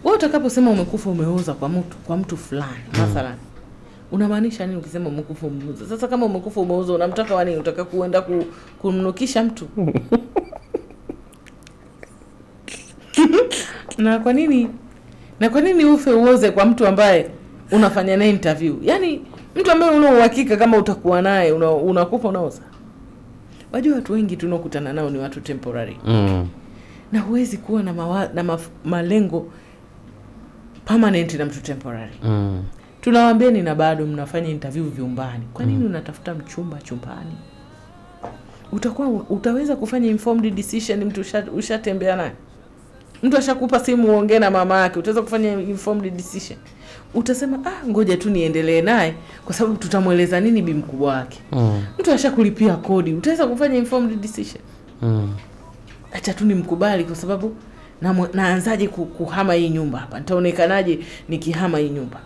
Wewe utakaposema umekufa umeoza kwa mtu fulani, mathalan, unamaanisha nini ukisema umekufa umeoza? Sasa kama umekufa umeoza unamtaka wani? Unataka kuenda kumnukisha mtu? Na kwa nini ufe uoze kwa mtu ambaye unafanya naye interview? Yaani mtu ambaye una uhakika kama utakuwa naye unakufa unaoza. Wajua watu wengi tunokutana nao ni watu temporary. Na huwezi kuwa na malengo permanent na mtu temporary. Tunawaambieni na bado mnafanya interview vyumbani. Kwa nini unatafuta mchumba chumbani? Utaweza kufanya informed decision mtu ushatembea naye? Mtu ashakupa simu uongee na mama yake, utaweza kufanya informed decision? Utasema ngoja tu niendelee naye kwa sababu tutamueleza nini bi mkubwa wake. Mtu ashakulipia kodi, utaweza kufanya informed decision? Acha tu nimkubali kwa sababu naanzaje kuhama hii nyumba hapa? Nitaonekanaje nikihama hii nyumba?